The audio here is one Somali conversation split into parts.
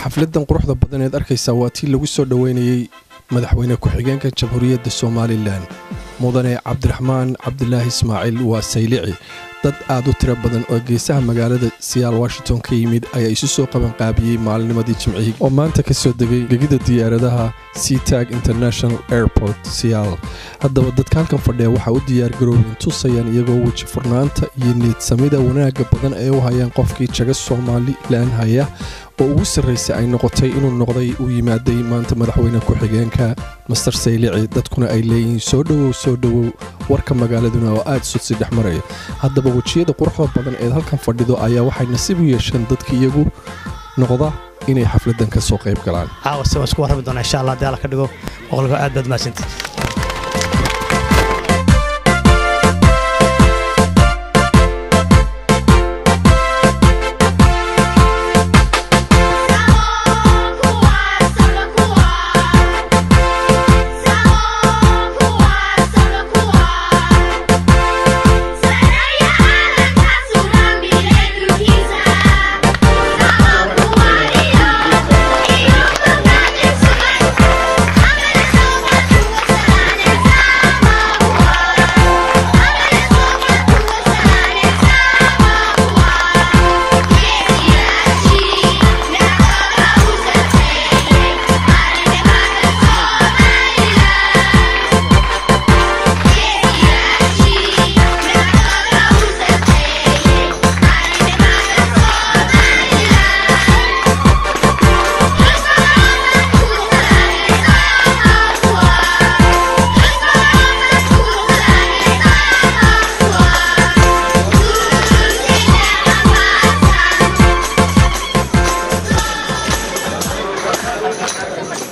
xafladan quruxda badan ee arkaysa waa tii lagu soo dhaweynayay madaxweyne ku-xigeenka jamhuuriyadda Soomaaliland mudane Cabdiraxmaan Cabdilaahi Ismaaciil waa Saylici dad aad u tiro badan oo geesaha magaalada Seattle Washington ka yimid ayaa isu soo qaban qaabiyay maalinimadii Jimcihii oo maanta ka soo degay gegida diyaaradaha SeaTac International Airport Seattle haddaba dadka halkan fadhiya waxa u diyaar garoobeen tusayaan iyagoo waji furnaanta iyo niyad samida wanaagga badan ee u hayaan qofkii jaga Soomaaliland haya oo ugu sarreysay ay noqotay inuu noqday u yimaaday maanta madaxweyne ku-xigeenka Mr. Saylici dadkuna ay leeyihiin soo dhawow warka magaaladuna oo aad soo dhex maraya haddaba wajiyada quruxda badan ee halkan fadhido ayaa waxay nasiib u yeesheen dadka iyagu noqda inay xafladan ka soo qayb galaan caawa isku warami doona insha Allah hadii ka dhigo boqolka aad baad maasantii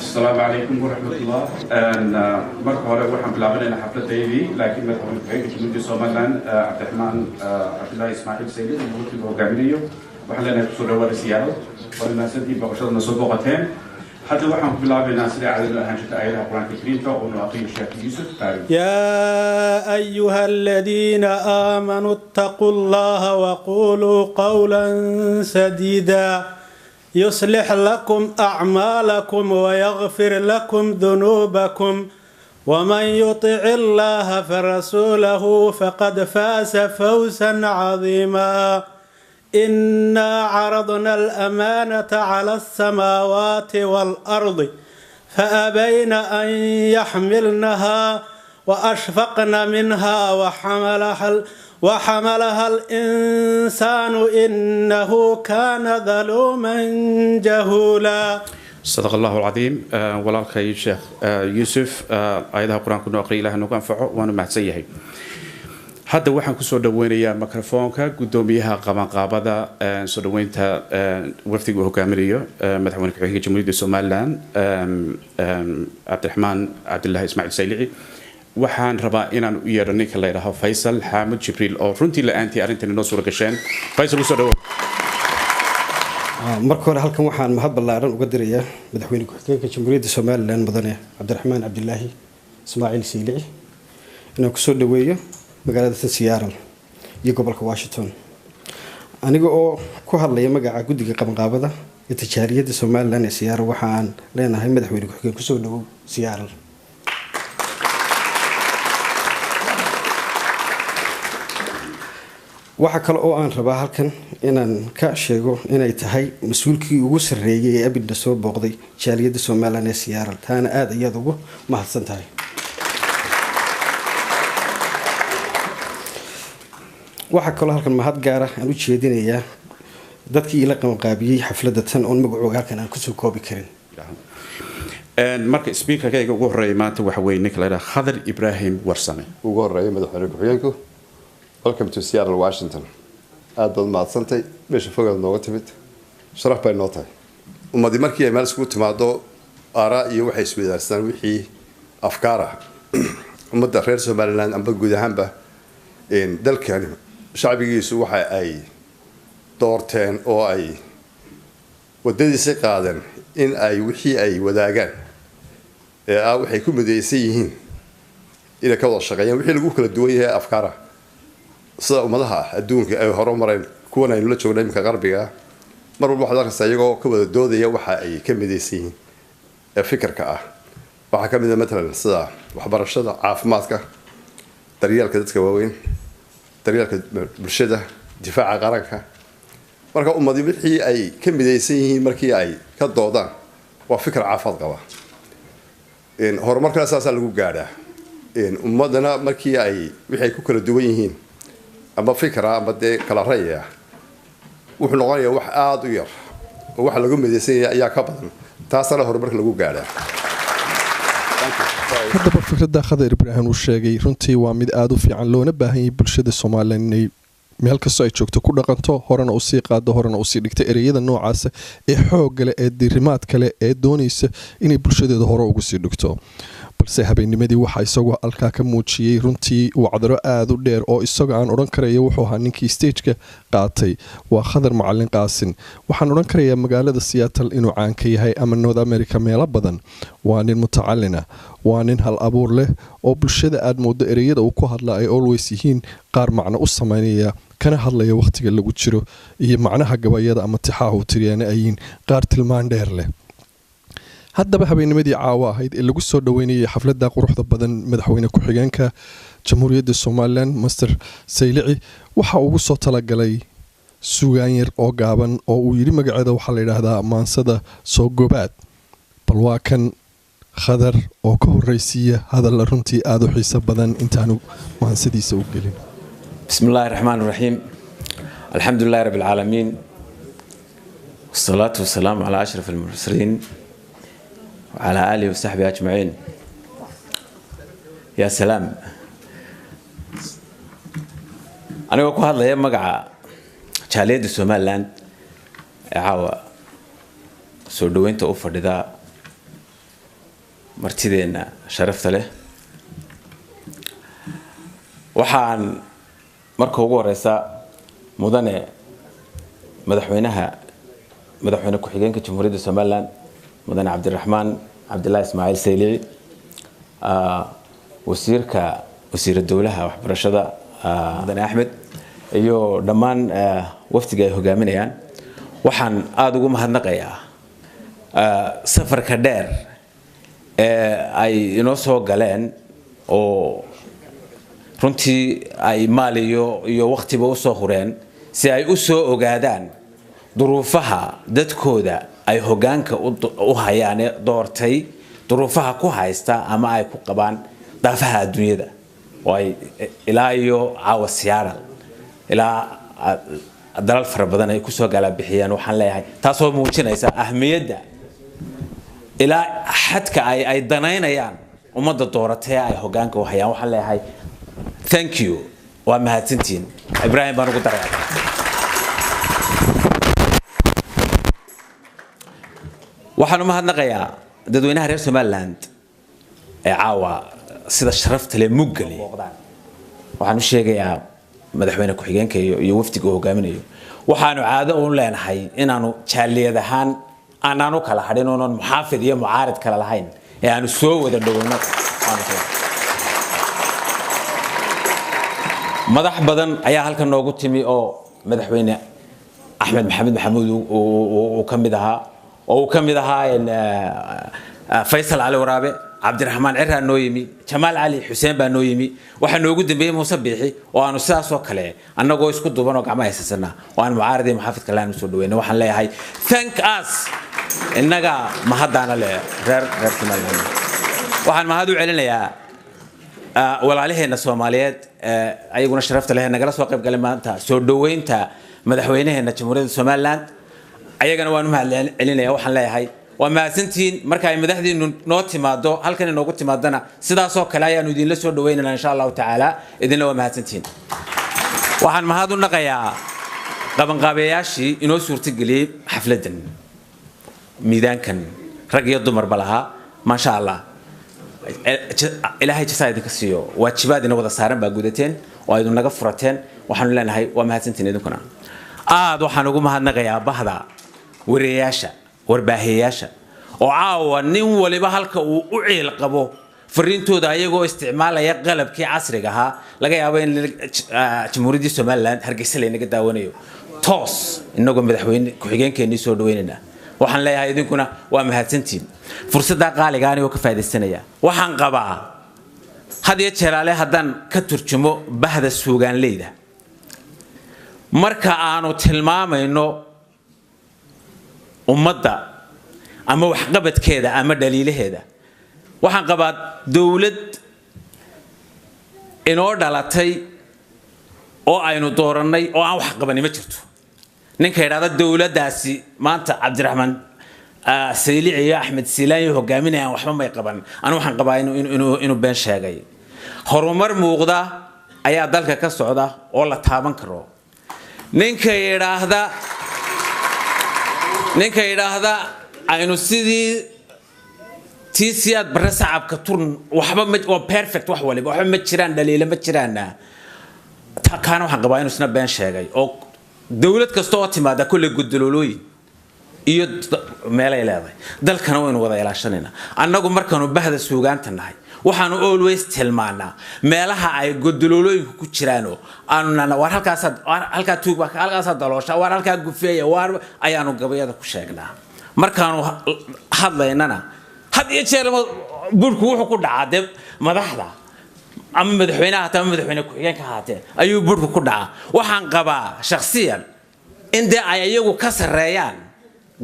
السلام عليكم ورحمة الله. مرة هلا وحنا بلعبنا حفلة تيلي لكن مثلا في جمهورية سومالان عبد الرحمن عبد الله إسماعيل سيدي الموكل وجامعيو وحنا نفسه رواد سيارة ولنا سدي بقشرنا سباقتين حتى وحنا بلعبنا سريع على هنشة آية القرآن الكريم فأقول أخي الشيخ يوسف يا أيها الذين آمنوا اتقوا الله وقولوا قولا سديدا يصلح لكم أعمالكم ويغفر لكم ذنوبكم ومن يطع الله فرسوله فقد فاز فوزا عظيما إنا عرضنا الأمانة على السماوات والأرض فأبين أن يحملنها وأشفقن منها وحملها الإنسان إنه كان ظلوما جهولا صدق الله العظيم ولك يا شيخ يوسف أيضا القرآن كنا أقرأ له نقام فعو وأنا معتزيه هذا waxaan ku soo dhaweynayaa mikrofoonka gudoomiyaha qabanqaabada soo dhaweynta wafdiga hogaaminayo madaxweyne ku-xigeenka jamhuuriyadda Soomaaliland Cabdiraxmaan Cabdilaahi Ismaaciil Saylici waxaan rabaa inaan u yeero ninka la yiraahdo Faysal Xaamud Jibriil oo runtii la'aantii arrintan inoo suura gasheen Faysal u soo dhawow marka hore halkan waxaan mahad ballaaran uga dirayaa madaxweyne ku-xigeenka jamhuuriyadda Soomaaliland mudane Cabdiraxmaan Cabdilaahi Ismaaciil Saylici inaan ku soo dhaweeyo magaalada Seattle iyo gobolka Washington aniga oo ku hadlaya magaca guddiga qabanqaabada ee tijaariyadda Soomaaliland ee Seattle waxaan leenahay madaxweyne ku-xigeenka ku soo dhawow Seattle waxa kale oo aan rabaa halkan inaan ka sheego inay tahay mas'uulkii ugu sarreeyay ee abidda soo booqday jaaliyadda Soomaaliland ee Seattle taana aad iyada ugu mahadsan tahay waxa kale halkan mahad gaar ah aan u jeedinayaa dadkii ila qabanqaabiyay xafladda tan oo magacooga halkan aan ku soo koobi karin marka speaker-kayga ugu horeeyay maanta waxa weeye ninka la yiraahdo Khadar Ibrahim Warsame ugu horeeyay madaxweyne ku-xigeenku Welcome to Seattle, Washington. aad baad maadsantay meesha fogaad nooga timid sharaf bay noo tahay ummadii markii ay meel isku timaado aaraa iyo waxay isweydaarsan wixii afkaar ah ummadda reer Soomaaliland amba guud ahaanba dalkan shacbigiisu waxa ay doorteen oo ay wadadiisa qaadeen in ay wixii ay wadaagaan waxay ku midaysan yihiin ila ka wada shaqeeyaan wixii lagu kala duwan yahay afkaara sida ummadaha adduunka ay horumareen kuwan aynu la joognay imka qarbiga mar walba waxaad arkaysaa iyagoo ka wada doodaya waxa ay ka midaysan yihiin ee fikirka ah. waxaa ka mid ah matalan sida waxbarashada, caafimaadka, daryeelka dadka waaweyn, daryeelka bulshada, difaaca qaranka. marka ummadii wixii ay ka midaysan yihiin markii ay ka doodaan waa fikir caafimaad qaba. horumarkana saasaa lagu gaadhaa. ummadana markii ay wixii ay ku kala duwan yihiin ama fikra ama dee kala ra'yi ah wuxuu noqonayaa wax aada u yar oo waxa lagu midaysan yahay ayaa ka badan. taasana horumarka lagu gaadhaa. haddaba fikradda Khadar Ibrahim uu sheegay runtii waa mid aad u fiican loona baahan yahay bulshada Soomaaliyeed inay meel kastoo ay joogto ku dhaqanto, horena u sii qaado, horena u sii dhigto ereyada noocaas ee xoog leh ee dirimaad kale ee doonaysa inay bulshadeeda hore ugu sii dhigto. balse habeennimadii waxa isagoo halkaa ka muujiyey runtii wacdaro aad u dheer oo isagoo aan odhan karayo wuxuu ahaa ninkii stageka qaatay waa Khadar Macalin Qaasin. waxaan odhan karayaa magaalada Seattle inuu caan ka yahay ama North America meelo badan. waa nin mutacalin ah, waa nin hal abuur leh oo bulshada aad moodo ereyada uu ku hadla ay always yihiin qaar macno u sameynaya kana hadlaya waqtiga lagu jiro iyo macnaha gabayada ama tixaaha uu tiriyana ayin qaar tilmaan dheer leh. haddaba habeennimadii caawa ahayd ee lagu soo dhaweynayay xafladda quruxda badan madaxweyne ku-xigeenka Jamhuuriyadda Soomaaliland Master Saylici waxa uu soo talagalay suugaan yar oo gaaban oo uu yiri magaceeda waxa la yiraahdaa maansada soo gobaad. bal waa kan Khadar oo ka horeysiya hadal runtii aad u xiiso badan intaanu maansadiisa u gelin. بسم الله الرحمن الرحيم الحمد لله رب العالمين والصلاة والسلام على أشرف المرسلين وعلى آله وصحبه أجمعين. يا سلام أنا أقول هذا يوم مقع جاليد السومالان عاوة سودوين تأوفر ذا مرتدين شرفت له وحان marka ugu horeysa mudane madaxweyne ku-xigeenka Jamhuuriyadda Soomaaliland mudane Cabdiraxmaan Cabdilaahi Ismaaciil Saylici, wasiirka dowlaha waxbarashada mudane Axmed iyo dhammaan wafdiga ay hogaaminayaan, waxaan aad ugu mahadnaqayaa safarka dheer ee ay inoo soo galeen oo runtii ay maal iyo waqtiba u soo hureen si ay u soo ogaadaan duruufaha dadkooda ay hogaanka u hayaan doortay, duruufaha ku haysta ama ay ku qabaan daafaha adduunyada oo ay ilaa iyo caawa Seattle ilaa dalal fara badan ay ku soo gala bixiyaan. waxaan leeyahay taasoo muujinaysa ahmiyadda ilaa xadka ay danaynayaan ummadda dooratay ay hogaanka u hayaan. waxaan leeyahay thank you waa mahadsantiin. Ibrahim baan ugu daray waxaan u mahadnaqayaa dadweynaha reer Somaliland ee caawa sida sharafta leh muggali. waxaan u sheegayaa madaxweyne ku-xigeenka iyo wafdiga uu hogaaminayo waxaanu caado u leenahay inaanu jaaliyad ahaan aanaanu kala hadhin oo muxaafid iyo mucaarid kala lahayn ee aanu soo wada dhaweyno. madax badan ayaa halkan noogu timi oo madaxweyne Axmed Maxamed Maxamuud uu ka mid ahaa oo uu ka mid ahaa Faysal Ali Waraabe, Cabdiraxmaan Cirra noo yimi, Jamaal Ali Xuseen baa noo yimi, waxa noogu dambeeyay Muuse Biixi oo aanu sidaas oo kale annagoo isku duuban oo gacmaha haysasana oo aan mucaarid iyo muxaafid kale aanu soo dhaweynay. waxaan leeyahay thank us innaga mahadana le reer Somaliland. waxaan mahad u celinayaa walaalaheena Soomaaliyeed ayaguna sharafta leh nagala soo qayb galay maanta soo dhaweynta madaxweynaheena Jamhuuriyadda Soomaaliland. ayagana waan u mahad celinayaa. waxaan leeyahay waa mahadsantiin marka ay madaxdiinu noo timaado halkan inoogu timaadana sidaas oo kale ayaanu idinla soo dhaweynaynaa insha Allah taala. idinla waa mahadsantiin. waxaan mahad u naqayaa qabanqaabeyaashii inoo suurtageliyay xafladan miidaankan rag iyo dumar balaha ma sha Allah. ilaahay jasaa idinka siiyo waajibaad ina wada saaran baa gudateen oo ay naga furateen. waxaan leenahay waa mahadsantiin idinkuna. waxaan ugu mahadnaqayaa bahda wareeyaasha warbaahiyaasha oo caawa nin waliba halka uu u ciil qabo fariintooda ayagoo isticmaalaya qalabkii casriga ahaa laga yaabo in Jamhuuriyadda Soomaaliland Hargeysa la inaga daawanayo. toos inagoo madaxweyne ku-xigeenkeennii soo dhaweynayna waxaan leeyahay idinkuna waa mahadsantiin fursadda qaaligaani oo ka faa'iidaysanaya waxaan qabaa had iyo jeer haddaan ka turjumo bahda suugaanleyda marka aanu tilmaamayno ummadda ama waxqabadkeeda ama dhaliilaheeda waxaan qabaa dawlad inoo dhalatay oo aynu doorannay oo aan wax qabanin ma jirto ninka yidhaahda dawladdaasi maanta cabdiraxmaan saylici iyo axmed siilaan hogaaminayaan waxba may qaban anigu waxaan qabaa inuu been sheegay horumar muuqda ayaa dalka ka socda oo la taaban karo ninka yidhaahda aynu sidii tiisiyaad barre sacabka turn waxba waa perfect wax waliba waxba ma jiraan dhaliilo ma jiraan kaana waxaan qabaa inuu isna been sheegay oo dawlad kasta oo timaada kulle gudaloolooyin iyo meelay leedahay dalkana waynu wada ilaashanayna annagu markaanu bahda suugaanta nahay waxaanu always tilmaanaa meelaha ay gudaloolooyinku ku jiraan aanu war halkaa tuug halkaas daloosha war halkaa gufeeya war ayaanu gabayada ku sheegnaa markaanu hadlaynana had iyo jeer burku wuxuu ku dhacaa dee madaxda ama madaxweynaha ama madaxweyne ku-xigeenka haatee ayuu burku ku dhacaa waxaan qabaa shakhsiyan in dee ay iyagu ka sarreeyaan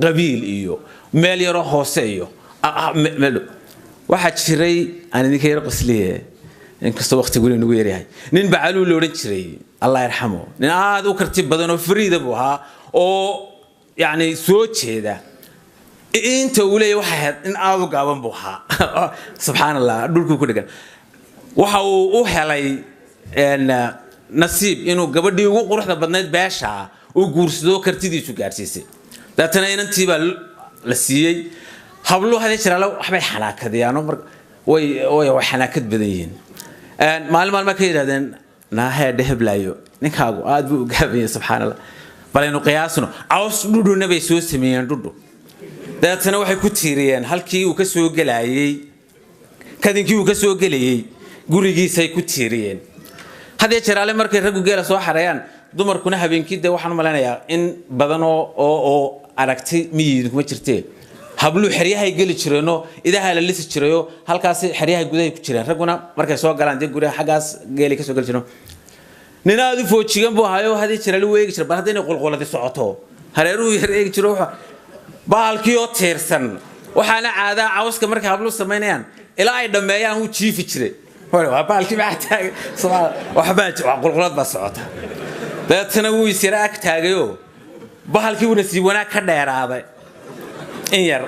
qabiil iyo meel yaroo hoose iyo waxaa jiray aan idinka yar qosliye inkastoo waqtigu nagu yaryahay nin bacaluu la odhan jiray allah yarxamo nin aad u karti badan oo fariida buu ahaa oo yacni soo jeeda inta uu leeyahay waxay ahayd in aad u gaaban buu ahaa subxaan allah dhulkuu ku dhegan waxa uu u helay nasiib inuu gabadhii ugu quruxda badnayd beesha uu guursado kartidiisu gaarsiisay daatana inantii baa la siiyey habluhu hadee jiraalo waxbay xanaakadayaan way xanaakad badan yihiin maalma ka yidhahdeen naahee dheheblaayo ninkaagu aad buu u gaabanyay subxaan allah balaynu qiyaasno caws dhudhuna bay soo sameeyeen dhudhu daatana waxay ku tiiriyeen halkii uu ka soo gelayay kadinkii uu ka soo gelayay gurigiisay ku tiiriyeen hadee jiraale markay raggu geela soo xareeyaan dumarkuna habeenkii dee waxaan u malaynayaa in badan oo aragtay miyiid kuma jirtee hablu xeryahay geli jireenoo idaha la lisi jirayoo halkaas xeryahay gudahay ku jireen ragguna markay soo galaan dee guriga xaggaas geeli ka soo geli jireen nin aad u foojigan buu ahaayoo hadii jiraale u eegi jira bal hadda inay qulquladi socoto hareeruhu yar eegi jiro bahalkii oo tiirsan waxaana caadaa cawska markay hablu samaynayaan ilaa ay dhammeeyaan wuu jiifi jiray waa bahalkii mactaagay waxbaa qulqulad baa socota dabeetana wuu isyara ag taagayoo bahalkii wuuna sii wanaag ka dheeraaday in yar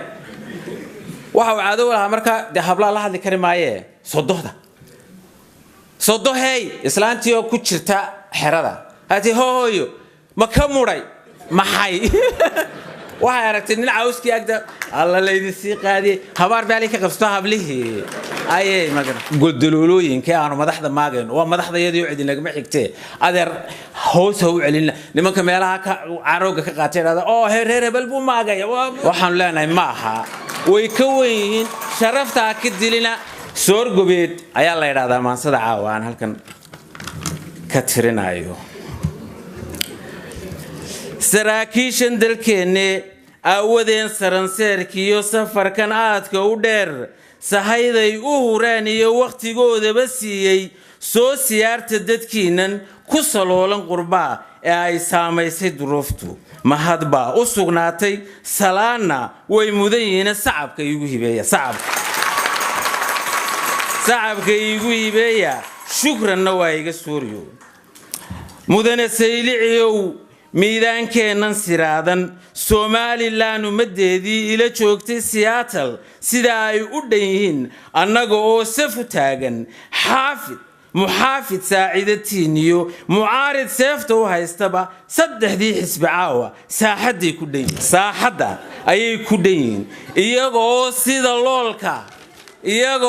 waxa uu caado lahaa markaa dee hablaa la hadli kari maayee sodohey islaantii oo ku jirta xerada haatee hooyo ma ka mudhay maxay waxay aragtay nin cawskii agda alla laydin sii qaadiyey habaar baalay ka qabsto hablihii ayay gudaloolooyinkii aanu madaxda maagayno waa madaxdayadii cidin lagama xigtee adeer hoos ha u celina nimanka meelaha carooga ka qaatay dhahda oo heer hebel buu maagaya waxaanu leenahay ma aha way ka weyn yihiin sharaftaa ka dilina soorgobeed ayaa la yidhahdaa maansada caawa aan halkan ka tirinayo saraakiishan dalkeenne aawadeen saranseerkiiyo safarkan aadka u dheer sahayday u hureen iyo wakhtigoodaba siiyey soo siyaarta dadkiinnan ku saloolan qurbaa ee ay saamaysay duruuftu mahad baa u sugnaatay salaanna way mudan yihiin sacabka iigu hibeeya shukranna waa iga sooriyo mudane sayliciyow miidaankeennan siraadan somalilan ummaddeedii ila joogtay Seattle sida ay u dhan yihiin annaga oo saf u taagan muxaafid saaciidatiin iyo mucaarid seefta u haystaba saddexdii xisbi caawa saaxadda ayay ku dhan yihiin iyaga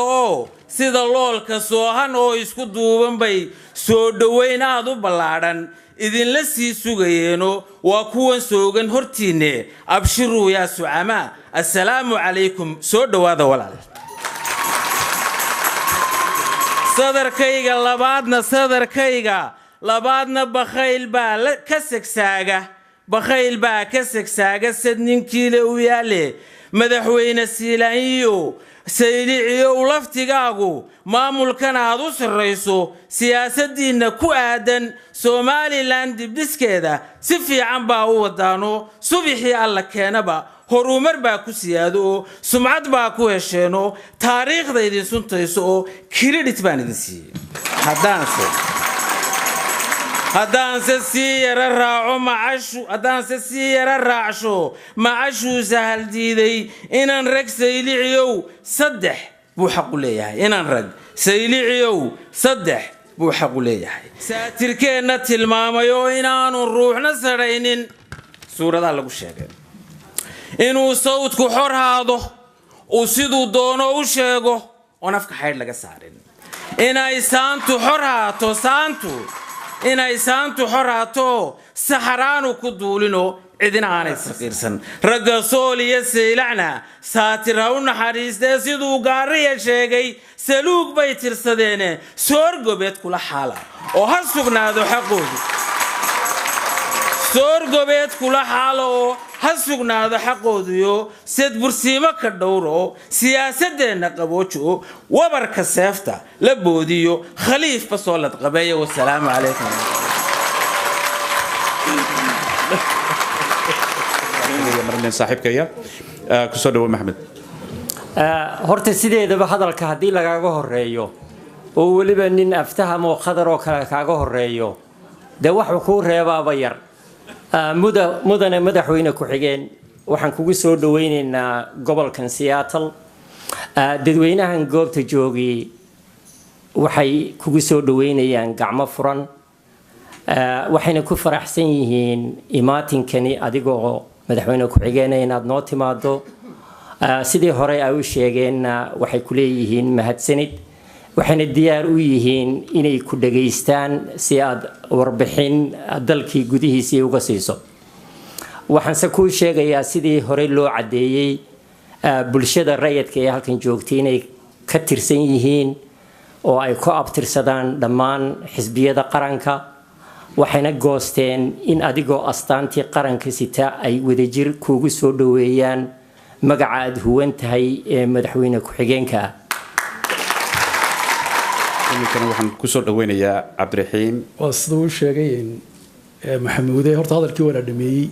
oo sida loolka soohan oo isku duuban bay soo dhoweyn aad u ballaadhan idinla sii sugayeeno waa kuwan soogan hortiinne abshiruu yaa sucamaa assalaamu calaykum soo dhowaada walaal sadarkayga labaadna bakhayl baa ka sagsaaga bakhayl baa ka segsaaga sad ninkiile u yaale madaxweyne siilaanyo sayliciyow laftigaagu maamulkan aad u sarrayso siyaasaddiinna ku aadan somalilan dibdhiskeeda si fiican baa u wadaano subixii alla keenaba horumar baa ku siyaado oo sumcad baa ku hesheeno taariikhda idin suntayso oo credit baan idin siiyey haddaanse sii yara raacsho macashuu sahal diiday inaan rag sayliciyow 3 buu xaq u leeyahay inaan rag sayliciyow 3 buu xaq u leeyahay saatirkeenna tilmaamayo inaanu ruuxna saraynin suuradaha lagu sheegay inuu sawdku xor haado uu siduu doono u sheego oon afka xaydh laga saarin inay saantu xor haato saxaraanu ku duulino cidina aanay saqiirsan ragga sool iyo saylacna saatir ha u naxariistee siduu gaariya sheegay saluug bay tirsadeene soorgobeed kula xaala oo ha sugnaado xaqoodu soorgobeed kula xaala oo ha sugnaado xaqooduyo sad bursiimo ka dhowro siyaasadeenna qaboojo wabarka seefta la boodiyo khaliifba soo ladqabeeya wasalaamu calaykum saaxiibkaya ku soo dhawo maxamed horta sideedaba hadalka haddii lagaaga horeeyo oo weliba nin aftaham oo qadar oo kale kaaga horeeyo dee waxuu kuu reebaaba yar mudane madaxweyne ku-xigeen waxaan kugu soo dhaweynaynaa gobolkan Seattle dadweynahan goobta joogay waxay kugu soo dhaweynayaan gacmo furan waxayna ku faraxsan yihiin imaatinkani adigoo madaxweyne ku-xigeen inaad noo timaado sidii hore ay u sheegeen waxay ku leeyihiin mahadsanid waxayna diyaar u yihiin inay ku dhageystaan si aad warbixin dalkii gudihiisii uga siiso waxaanse kuu sheegayaa sidii hore loo cadeeyay bulshada rayidka ee halkan joogtay inay ka tirsan yihiin oo ay ku abtirsadaan dhammaan xisbiyada qaranka waxayna goosteen in adigoo astaantii qaranka sita ay wadajir kuugu soo dhaweeyaan magaca aad huwan tahay ee madaxweyne ku-xigeenka waxaan ku soo dhaweynayaa cabdiraxiim sida uu sheegay maxamuude horta hadalkii waa dhameeyay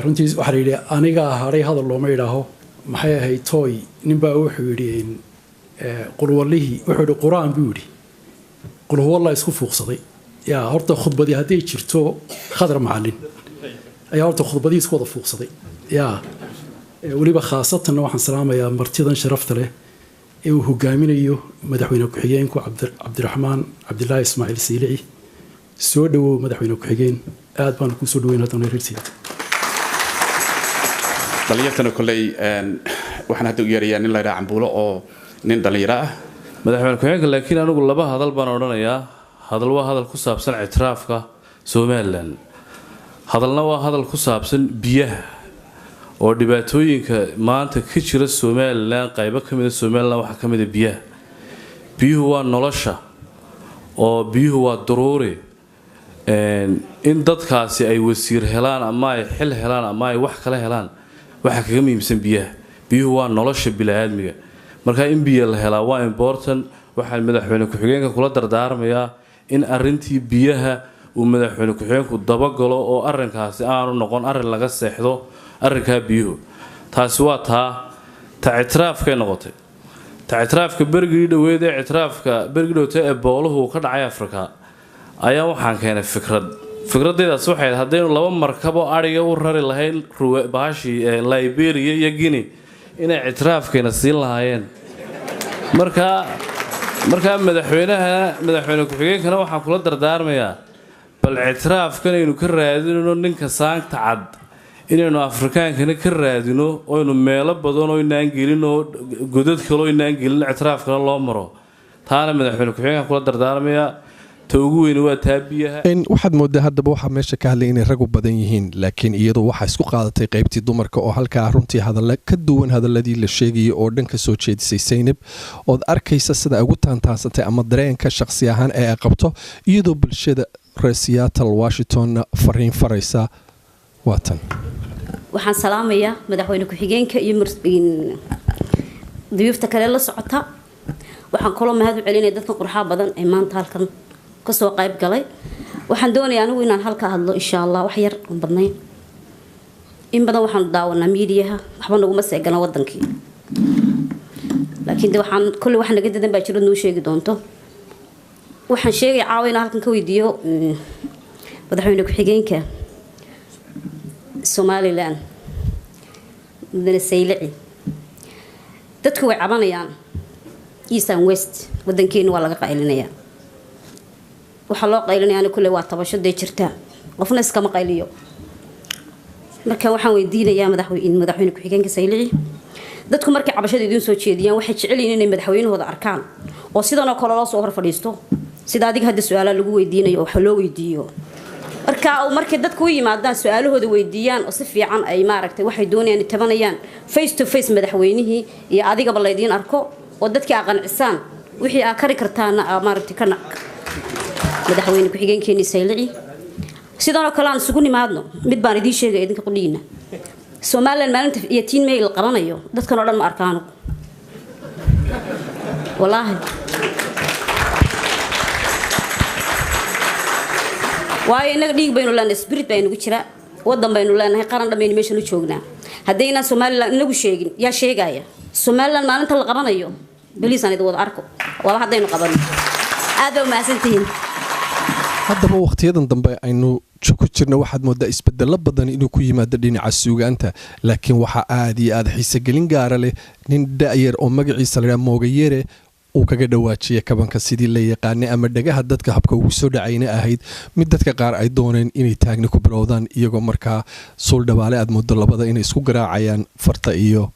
runtii waxa la yidhi aniga haray hadal looma yidhaaho maxay ahayd tooy ninbaa wuxuu yidhi qurwallihii wuxuu yidhi qur-aan buu yidhi qulhuwalla isku fuuqsaday yaa horta khudbadii hadday jirto khadar macallin ayaa horta khudbadii isku wada fuuqsaday yaa weliba khaasatanna waxaan salaamayaa martidan sharafta leh ee uu hogaaminayo madaxweyne ku-xigeenku cabdiraxmaan cabdilaahi ismaaciil saylici soo dhawow madaxweyne ku-xigeen aad baan ku soo dhaweyn haddana reersiya dhalinyartana kolley waxaan hadda u yeerayaa nin la yidhaha cambuulo oo nin dhalinyaro ah madaxweyne ku-xigeenka laakiin anigu 2 hadal baan odhanayaa hadal waa hadal ku saabsan ictiraafka Somaliland hadalna waa hadal ku saabsan biyaha oo dhibaatooyinka maanta ka jira Somaliland qaybo kamid ah Somaliland waxa kamid ah biyuhu waa nolosha oo biyuhu waa daruuri in dadkaasi ay wasiir helaan ama ay xil helaan ama ay wax kale helaan waxa kaga muhiimsan biyuhu waa nolosha bini'aadmiga marka in biyo la helaa waa important waxaan madaxweyne ku-xigeenka kula dardaarmayaa in arintii biyaha uu madaxweyne ku-xigeenku dabagalo oo arrinkaasi aanu noqon arrin laga seexdo arrinka biyuhu taasi waa ta ictiraafkay noqotay ta ictiraafka bergii dhaweed ee ictiraafka bergii dhowtay ee booluhu ka dhacay Afrika ayaa waxaan keenay fikradeedaas waxay haddaynu 2 markabo ariga u rari lahayn baashi Liberia iyo Guinea inay ictiraafkeena siin lahaayeen marka madaxweyne ku-xigeenkana waxaan kula dardaarmayaa bal ictiraafkan aynu ka raadino ninka saanta cad inaynu afrikaankana ka raadino oo aynu meelo badan oo inaan gelin oo godad kale oo inaan gelin ictiraafkana loo maro taana madaxweyne ku-xigeenka kula dardaarmayaa ugu weyn waa taabiyaha waxaad moodaa haddaba waxaa meesha ka hadlay inay rag u badan yihiin laakiin iyadu waxaa isku qaadatay qaybtii dumarka oo halkaa runtii hadalla ka duwan hadaladii la sheegayay oo dhan ka soo jeedisay Saynab ood arkaysa sida ugu taantaansantay ama dareenka shakhsi ahaan ee ay qabto iyadoo bulshada reer Seattle Washington fariin faraysa waatan waxaan salaamayaa madaxweyne ku-xigeenka iyo diyuufta kale la socota waxaan kaloo mahad u celinaya dadka qurxaa badan ee maanta halkan kasoo qayb galay waxaan doonayaa anigu inaan halka hadlo insha Allah wax yar oo badnayn in badan waxaan daawanaa miidiyaha waxba naguma seegana wadankii laakiin waxaan kulli wax naga dadan baa jiro noo sheegi doonto waxaan sheegay caawina halkan ka weydiiyo madaxweyne ku-xigeenka Somaliland mudane Saylici dadku way cabanayaan East and West wadankeena waa laga qaylinaya waxa loo qaylinayaa kulli waa tabashada jirta qofna iskama qayliyo marka waxaan weydiinayaa madaxweyne ku-xigeenka Saylici dadku markay cabashada idin soo jeediyaan waxay jecel yihiin inay madaxweynahooda arkaan oo sidoo kale loo soo hor fadhiisto sida adiga hadda su'aalo lagu weydiinayo oo loo weydiiyo markay dadku u yimaadaan su'aalahooda weydiiyaan oo si fiican ay maaragtay waxay doonayaan tabanayaan face to face madaxweynihii iyo adigaba la idin arko oo dadkii aqancisaan wixii aad kari kartaana maaragtay kana madaxweyne ku-xigeenkeeni Saylici sidoo kale aan isugu nimaadno mid baan idin sheegay idinka qudhiina Somaliland maalinta iyo tiin meel qabanayo dadkan oo dhan ma arkaan wallahi waayo inaga dhiig baynu leenahay spirit baynu ku jira wadan baynu leenahay qaran dhameyn meesha u joognaa hadayna Somaliland inagu sheegin yaa sheegaya Somaliland maalinta la qabanayo baliisaan idin wada arko wala hadaynu qaban aad u maasantiin haddaba waqtiyadan dambe aynu ku jirna waxaad moodaa isbedelo badan inuu ku yimaado dhinaca suugaanta laakiin waxa aad iyo aad xiise gelin gaar ah leh nin da'yar oo magaciisa la Moogayere uu kaga dhawaajiyay kabanka sidii la yaqaanay ama dhagaha dadka habka ugu soo dhacayna ahayd mid dadka qaar ay dooneen inay taagni ku bilowdaan iyagoo markaa suul dhabaale aad moodo labada inay isku garaacayaan farta iyo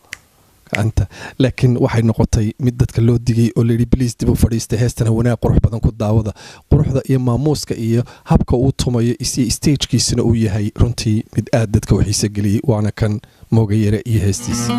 anta laakiin waxay noqotay mid dadka loo digay oo leeyahay please dib u fadhiista heestana wanaag qurux badan ku daawada quruxda iyo maamuuska iyo habka uu tumayo stage-kiisana uu yahay runtii mid aad dadka u xiise geliyay waana kan Moogayere iyo heestiisa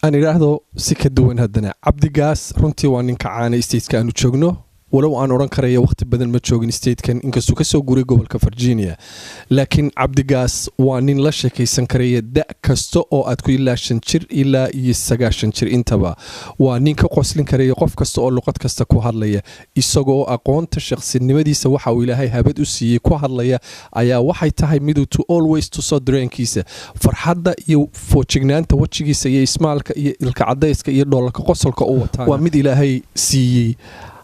aan iraahdo si ka duwan hadana Cabdigaas runtii waa ninka caana isteedka aanu joogno walow aan odhan karaya waqti badan ma joogin statekan inkastuu ka soo guray gobolka Virginia laakiin Cabdigaas waa nin la sheekaysan karaya da kasta oo aad ku ilaa 5 jir ilaa 9 jir intaba waa nin ka qoslin karaya qof kasta oo luqad kasta ku hadlaya isagoo aqoonta shakhsinimadiisa waxa uu Ilaahay habad u siiyay ku hadlaya ayaa waxay tahay miduu to always to so dareenkiisa farxadda iyo foojignaanta wajigiisa iyo ismaalka iyo ilka cadayska iyo dhoolka qosolka uu wataa waa mid Ilaahay siiyay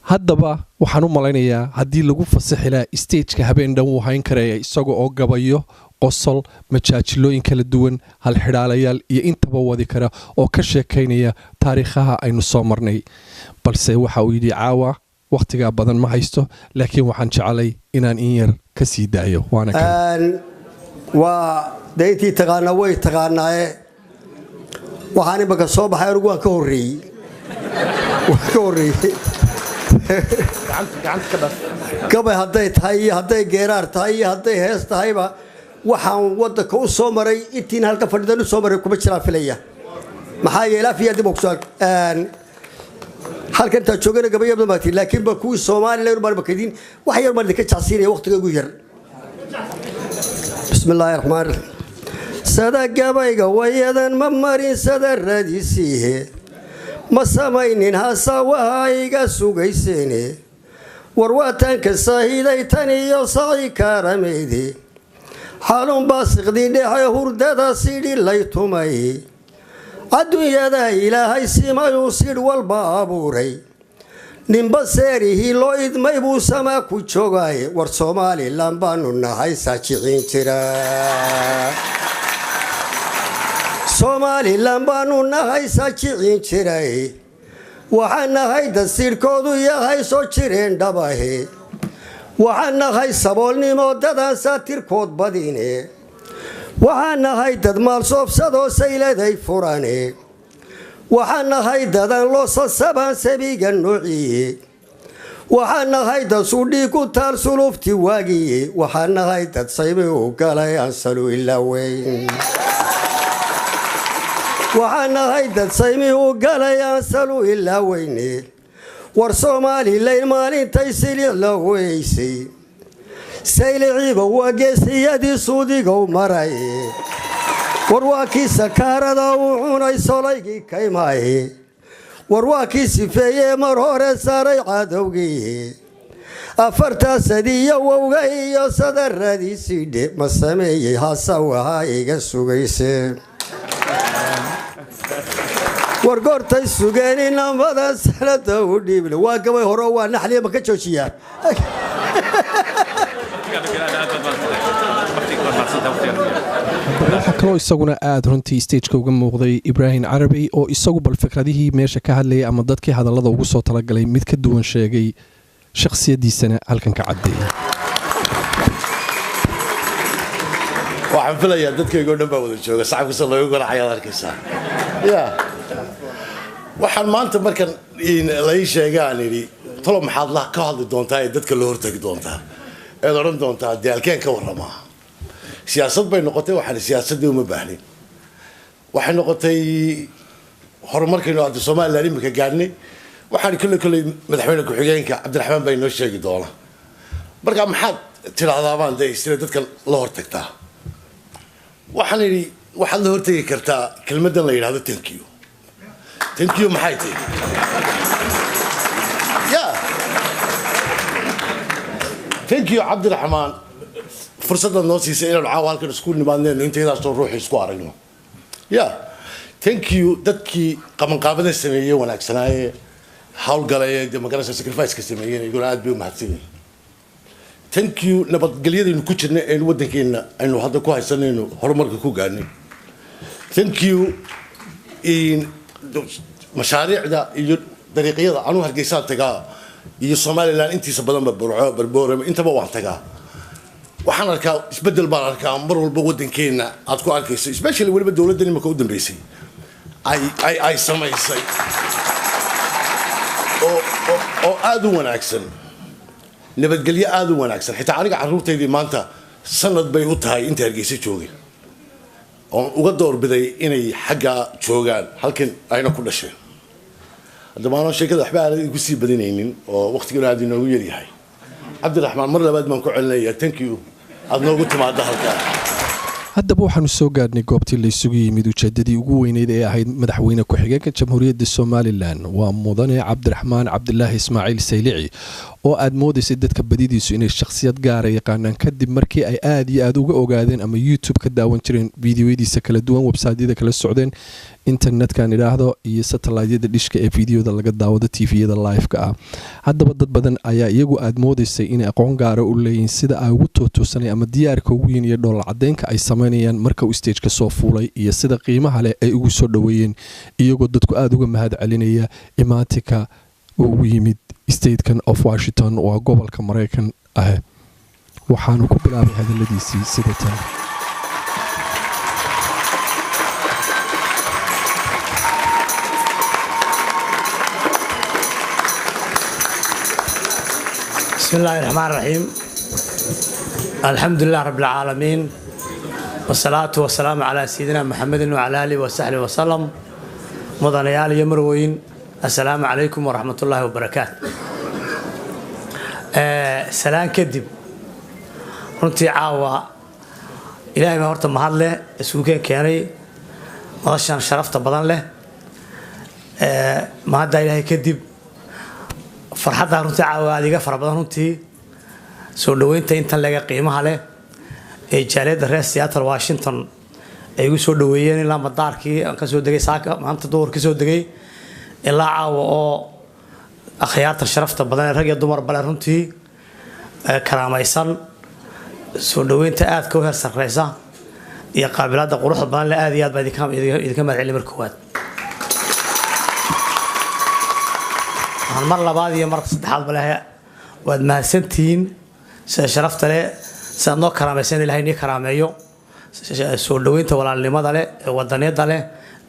haddaba waxaan u malaynayaa haddii lagu fasaxi lahaa stageka habeen dhan wuu hayn karaya isagoo oo gabayo qosol majaajilooyin kala duwan hal xidhaalayaal iyo intaba wadi kara oo ka sheekaynaya taariikhaha aynu soo marnay balse waxa uu yidhi caawa waqtigaa badan ma haysto laakiin waxaan jecelay inaan in yar ka sii daayo waana waa deyntii taqaana way taqaanaaye waxaan imaka soo baxay anigu waan ka horreeyey gabay hadday tahay iyo hadday geeraar tahay iyo hadday hees tahayba waxaan waddanka u soo maray intiin halka fadhidan u soo maray kuma jiraan filaya maxaa yeelay afiya dib ogso halkan intaa joogana gabayo badan baa tii laakiin ba kuwii Soomaaliland mar bakadin wax yar mar ka jacsiinaya waqtiga ugu yar bismillaahi raxmaani raxiim sada gabayga wayadan ma marin sada raadisihe ma samaynin hasawaha iga sugayseene war waatanka saahiday tan iyo saci kaarameede xaalun baasiqdii dhexe hurdada sidhi lay tumay adduunyada ilaahay simayuu sidh walba abuuray ninba seerihii loo idmay buu samaa ku joogaaye war Somaliland baanu nahay saajiciin jira Somaliland baanu nahay saajiciin jiray waxaan nahay dasiirkoodu yahay soo jireen dhabahe waxaan nahay saboolnimo dadaan saatirkood badine waxaan nahay dad maal soobsadoo sayladay furane waxaan nahay dadaan loo sasabaan sabiga noociye waxaan nahay dad sudhii ku taal sulufti waagiye waxaan nahay dad saymi u galay ansalu ilaa weyn waxaan nahay dad saymi u galay ansalu ilaa weyne war Somaliland maalintay silic la weysay sayliciiba waa geesiyadii suudiga u maray war waa kii sakaarada uu cunay solaygii kaymaaye war waa kii sifeeyey mar hore saaray cadowgii afartaasadiiyo wowga iyo sadaradiisiidhe ma sameeyey hasawaha iga sugayse war goortay sugeen inamada sanada u dhiibna waa gabay hore waa naxliya ma ka joojiyaa waxaa kaloo isaguna aad runtii stageka uga muuqday Ibrahim Carabi oo isagu bal fikradihii meesha ka hadlayay ama dadkii hadallada ugu soo talagalay mid ka duwan sheegay shakhsiyadiisana halkan ka cadeeyay waxaan filayaa dadkayga oo dhan baa wada jooga sacabkiisa looga golacayaad arkaysaa waxaan maanta markan la ii sheegaan idhi talo maxaad ka hadli doontaa ee dadka loo hortagi doontaa eed odhan doontaa dee halkeen ka warramaa siyaasad bay noqotay waxaan siyaasaddii uma baahnayn waxay noqotay horumarkaynu hadda Somaliland imika gaadhnay waxaan kolley madaxweyne ku-xigeenka Cabdiraxmaan bay noo sheegi doonaa marka maxaad tidhaahdaabaan dee sida dadka loo hortagtaa waxaan idhi waxaad la hortagi kartaa kelmaddan la yidhaahdo thank you maxay tahay thank you Cabdiraxmaan fursadda noo siisay inaan caawa halkan isku nimaadnayno intaydaasoo ruuxi isku aragno thank you dadkii qabanqaabada sameeyey wanaagsanaaye howlgalaya magaranaysa sacrifice-ka sameeyeen iguna aad bay u mahadsan yihiin thank you nabadgelyadaynu ku jirnay ee waddankeena aynu hadda ku haysanayno horumarka ku gaadhnay thank you mashaariicda iyo dariiqyada anu Hargeysa tagaa iyo Somaliland intiisa badan barboorama intaba waan tagaa waxaan arkaa isbedel baan arkaa mar walba waddankeena aad ku arkayso especially waliba dawladda nimaka u dambeysay ay samaysay oo aad u wanaagsan nabadgelyo aad u wanaagsan xitaa aniga carruurtaydii maanta sanad bay u tahay inta Hargeysa joogay oo uga doorbiday inay xagga joogaan halkan ayna ku dhasheen haddaba anoo sheekada waxba aanad igu sii badinaynin oo waqtigana aad inoogu yaryahay cabdiraxmaan mar labaad baan ku celinayaa thank you aad noogu timaada halkaa haddaba waxaanu soo gaadhnay goobtii la isugu yimid ujeedadii ugu weyneyd ee ahayd madaxweyne ku-xigeenka jamhuuriyadda somalilan waa mudane cabdiraxmaan cabdilaahi ismaaciil saylici oo aad moodaysay dadka badidiisu inay shakhsiyad gaara yaqaanaan kadib markii ay aad iyo aad uga ogaadeen ama youtube ka daawan jireen fiidiyoyadiisa kala duwan websaytyada kala socdeen internetkan idhaahdo iyo satellaydyada dhishka ee fiidiyoda laga daawado tviyada live-ka ah haddaba dad badan ayaa iyagu aad moodaysay inay aqoon gaara u leeyihiin sida ay ugu tootoosanayan ama diyaarka ugu yiin iyo dhoolla cadeynka ay samaynayaan marka uu stageka soo fuulay iyo sida qiimaha leh ay ugu soo dhoweeyeen iyagoo dadku aada uga mahad celinaya imaatika ugu yimid statekan of Washington waa gobolka Mareykan ah waxaanu ku bilaabay hadaladiisii sida tan بسم الله الرحمن الرحيم الحمد لله رب العالمين والصلاة والسلام على سيدنا محمد وعلى آله وصحبه وسلم مدنيال يمروين السلام عليكم ورحمة الله وبركاته سلام كدب runtii caawa ilaahay baa horta mahad leh isuukeen keenay noloshan sharafta badan leh mahadda ilaahay kadib farxadda runtii caawa adiga fara badan runtii soo dhaweynta intan laga qiimaha leh ee jaaliyadda reer Seattle Washington ay ugu soo dhaweeyeen ilaa madaarkii aan ka soo degay saaka maanta doorkii soo degay ilaa caawa oo akhyaarta sharafta badan rag iyo dumar bale runtii karaamaysan soo dhaweynta aad ka heer sarreysa iyo qaabilada quruxda badan la aad iyo aad baa idinka mahadcelin mar koowaad mar labaad iyo mar saddexaad bale waad mahadsantihiin sida sharafta leh sida noo karaamaysan ilaahay nii karaameeyo soo dhaweynta walaalnimada leh ee wadaniyada leh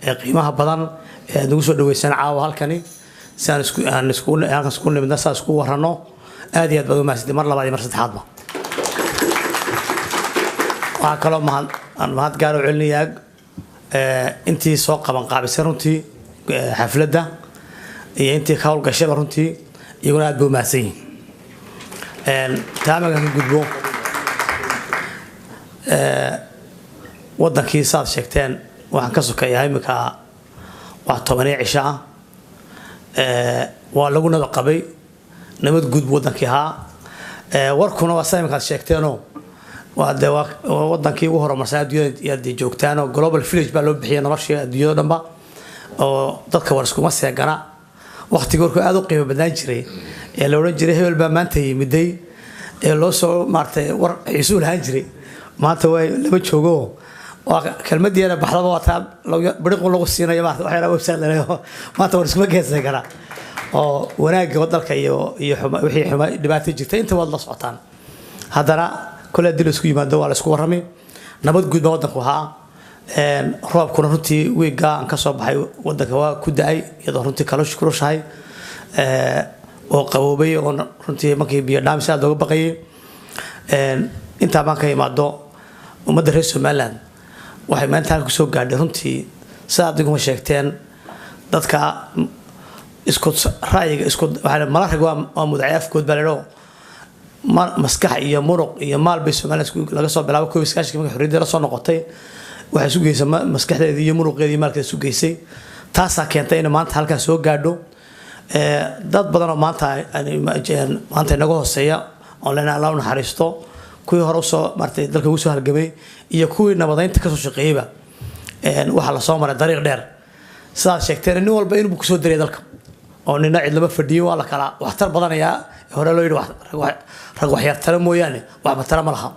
ee qiimaha badan ee aad ugu soo dhaweysaan caawa halkani saan isku nimidna saa isku warano aad iyo aad baad u mahadsantihiin mar labaad iyo mar saddexaadba waxaa kaloo mahad gaar u celinayaa intii soo qaban qaabisay runtii xafladda iyo intii ka howlgashayba runtii iyaguna aad bay u mahadsan yihiin taamaga ka gudbo wadankii saad sheegteen waxaan ka sokeeyaa imika wax 10 cisho ah waa lagu nabad qabay nabad gudbo wadankii ahaa warkuna waa saa imikaad sheegteenoo wadankii ugu horumarsan adduunyada joogtaan oo global village baa loo bixiyay noloshii adduunyada dhanba oo dadka war iskuma seegana waqtiga warku aad u qiimo badnaan jiray ee la oran jiray hebel baa maanta yimiday ee loo soo maartay war xiisu lahaan jiray maanta way laba joogo waa kelmadiina baxdaba waa taa bariiq lagu siinayo maanta waxa yaraahdo website leeyahay maanta war iskuma geesan kara oo wanaaga dalka iyo wixii xuma dhibaato jirta inta wad la socotaan haddana kula dil isku yimaado waa la isku warramay nabad guud baa wadanku ahaa roobkuna runtii weegaa aan ka soo baxay wadanka waa ku da'ay iyadoo runtii kala shukrushahay oo qaboobay oo runtii markii biyo dhaamis aad looga baqayay intaa baan ka imaado ummadda reer Somaliland waxay maanta halku soo gaadhay runtii sidaad iguma sheegteen dadka isku ra'yiga isku waxa malaha waa mudacafkood baa leedo maskax iyo muruq iyo maal bay Soomaaliland laga soo bilaabo koob iskaashi markii xorriyadda la soo noqotay waxay isu geysay maskaxdeeda iyo muruqeeda iyo maalkeeda isu geysay taas keentay in maanta halka soo gaadho dad badan oo maanta inaga hooseeya oo leena Allah u naxariisto kuwii hore soo martay dalka ugu soo halgamay iyo kuwii nabadeynta ka soo shaqeeyba waxa la soo maray dariiq dheer sidaad sheegteen in walba inuu ku soo diray dalka oo nina cid lama fadhiyo waa la kala waxtar badanaya hore loo yiri rag wax yar tala mooyaane wax ma tala ma laha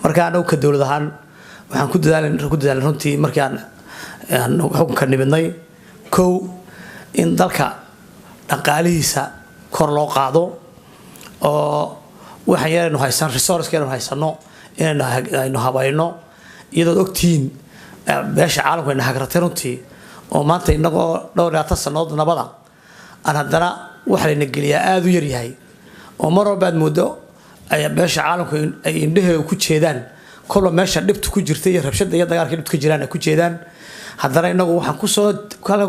marka anagu ka dawlad ahaan waxaan ku dadaalay runtii markii aan xukunka nimidnay kow in dalka dhaqaalihiisa kor loo qaado oo waxaan yaraynu haysan resource-keenu haysano inaynu habayno iyadoo ogtihiin beesha caalamku ayna hagratay runtii oo maanta inagoo dhowr iyo 10 sanadood nabada aan haddana waxa layna geliyaa aad u yaryahay oo mar walba aad moodo ay beesha caalamku ay indhaheedu ku jeedaan kolba meesha dhibtu ku jirtay iyo rabshada iyo dagaalka dhibtu ka jiraan ay ku jeedaan haddana inagu waxaan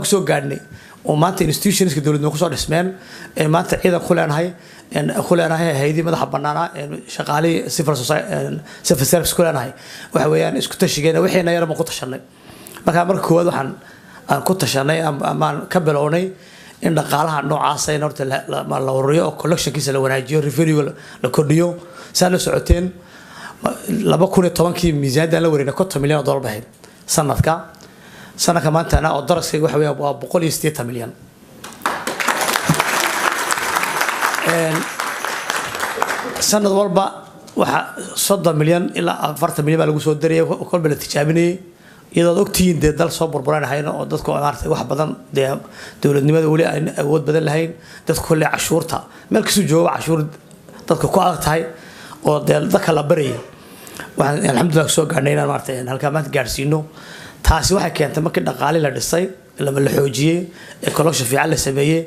ku soo gaadhnay oo maanta institutionska dowladnimo kusoo dhismeen ee maanta ciidan ku leenahay hay'adii madaxa bannaana shaqaalihii civil service ku leenahay waxa weeyaan isku tashigeena wixiina yarba ku tashanay marka koowaad waxaan aan ku tashanay amaan ka bilownay in dhaqaalaha noocaas ay horta la ururiyo oo collectionkiisa la wanaajiyo revenue la kordhiyo saan la socoteen 2010kii miisaaniyadda la wareegay $50 milyan bahayd sanadka maantana oo daraskayga waxa weeyaan waa $180 milyan sanad walba waxa 30 milyan ilaa 40 milyan baa lagu soo darayay kolba la tijaabinayay iyadoo ogtihiin dee dal soo burburanahayna oo dadku maartay wax badan dee dowladnimada wali ay awood badan lahayn dadku kulli cashuurta meel kasoo jooga cashuur dadka ku adag tahay oo dee dadka la barayay waxaan alxamdulillah soo gaarnay inaan maartay halka maanta gaarsiino taasi waxay keentay markii dhaqaale la dhisay la xoojiyay ee collection fiican la sameeyay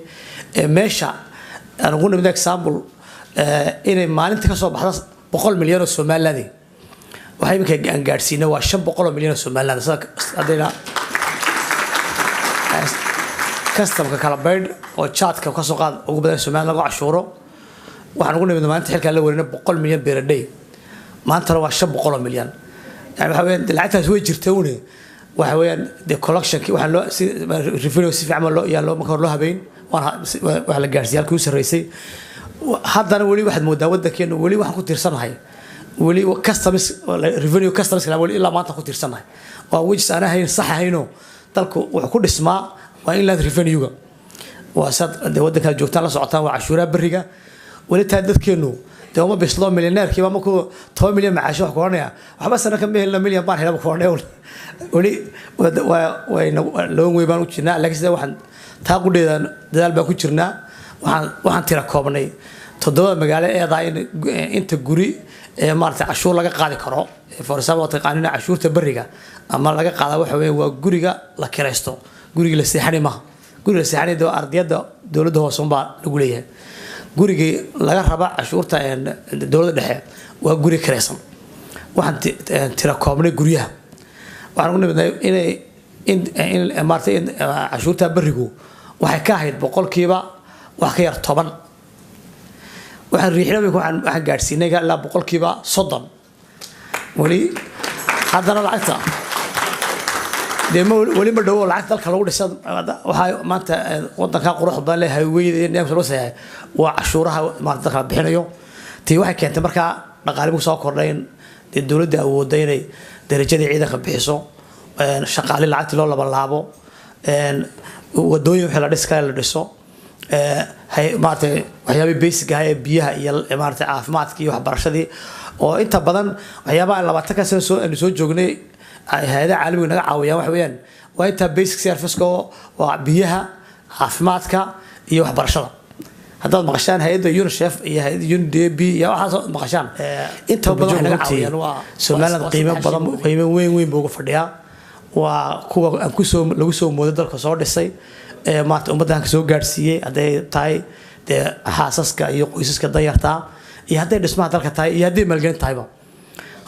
ee meesha aan ugu nimid example inay maalinta ka soo baxda 100 milyan oo Soomaaliyeed waxay imika aan gaarsiinay waa 500 milyan oo Soomaaliyeed hadayna customka kala bayd oo chatka ka soo qaad ugu badan Soomaaliya lagu cashuuro waxaan ugu nimid maalinta xilka la wareynay 100 milyan per day maanta waa 500 milyan yani waxa weeyaan lacagtaas way jirtay waxa weeyaan de collectionki waxa loo revenue si fiican loo marka loo habeyn waxa la gaarsiiyay halkii uu sareysay haddana wali waxaad moodaa wadankeena wali waxaan ku tiirsanahay wali customs revenue customs la wali ilaa maanta ku tiirsanahay waa wajis aan ahayn sax ahayno dalku wuxuu ku dhismaa waa in la revenue-ga waa sad wadanka joogtaan la socotaan waa cashuuraha bariga wali taa dadkeenu dee uma bislo milyaneerkii baa markuu 10 milyan macaasho wax ku oranaya waxba sanadka ma helna milyan baan helaba ku oranaya wali loo way baan u jirnaa laakiin waxaan taa qudheedan dadaal baan ku jirnaa waxaan tira koobnay 7 magaalo eedaa inta guri ee maartay cashuur laga qaadi karo for example taqaanina cashuurta bariga ama laga qaada waxa weeye waa guriga la kiraysto guriga la seexanay ma guriga la seexanay ardayda dawladda hoose baa lagu leeyahay guriga laga raba cashuurta dawladda dhexe waa guri kiraysan waxaan tira koobnay guryaha waxaan ugu nimidnay in maartay cashuurta barigu waxay ka ahayd boqolkiiba wax ka yar 10 waxaan riixnay waxaan gaarsiinay ilaa boqolkiiba 30 wali haddana lacagta wali ma dhawo lacagta dalka lagu dhisay waxa maanta wadanka qurux badan leh highway neemsa loo sayahay waa cashuuraha maanta dalka bixinayo tii waxay keentay markaa dhaqaale soo kordhayn dawladda awooday inay darajada ciidanka bixiso shaqaale lacagta loo laabo wadooyin wixii la dhis kale la dhiso maartay waxyaabo basic ah ee biyaha iyo maartay caafimaadka iyo waxbarashadii oo inta badan waxyaabaha 20 ka soo joognay hay'adaha caalamiga naga caawiyaan wax weeyaan waa inta basic service-ka waa biyaha caafimaadka iyo waxbarashada haddaad maqashaan hay'adda UNICEF iyo hay'adda UNDP iyo waxaas maqashaan inta badan wax naga caawiyaan waa Soomaaliland qiimo weyn buu uga fadhiyaa waa kuwa aan lagu soo moodo dalka soo dhisay maanta ummaddan soo gaarsiiyay haday tahay xaasaska iyo qoysaska danyarta iyo haday dhismaha dalka tahay iyo haday maalgelin tahayba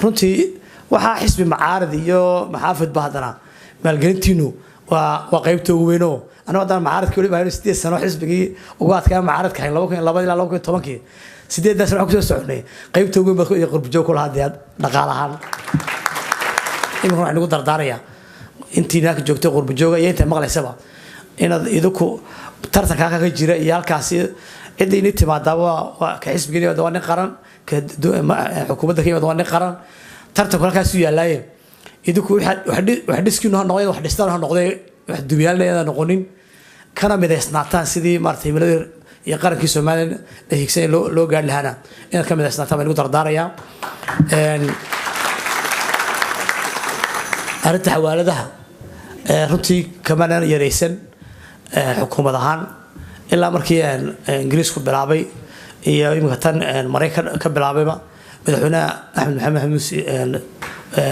runtii waxa xisbi macaarad iyo maxaafid baadana maalgelintiinu waa qaybta ugu weyn oo anaga haddaan macaaradkii wali baa 8 sano xisbigii ugu adkaa macaaradka 2002 ilaa 2010 8 sano ku soo soconay qaybta ugu weyn iyo qurbijoog ku lahaa dhaqaalahan in waxaan ugu dardaaraya intii naag joogtay qurbijooga iyo inta maqlaysaba inaad idinku tartanka ka jira iyo halkaasi cidii inta timaada waa ka xisbiga waa nin qaran ka xukuumadda ka waa nin qaran tartanka halkaas u yaalay idinku wax dhiskiinu ha noqday wax dhistaan ha noqday wax duubiyaalna noqonin kana midaysnaataan sidii maartay milada iyo qarankii Soomaaliya ee higsan loo gaar lahaana inaad ka midaysnaataan baan ugu dardaaraya arinta xawaaladaha runtii kamaan yareysan xukuumad ahaan ilaa markii Ingiriisku bilaabay iyo imika tan Mareykan ka bilaabayba madaxweynaha Axmed Maxamed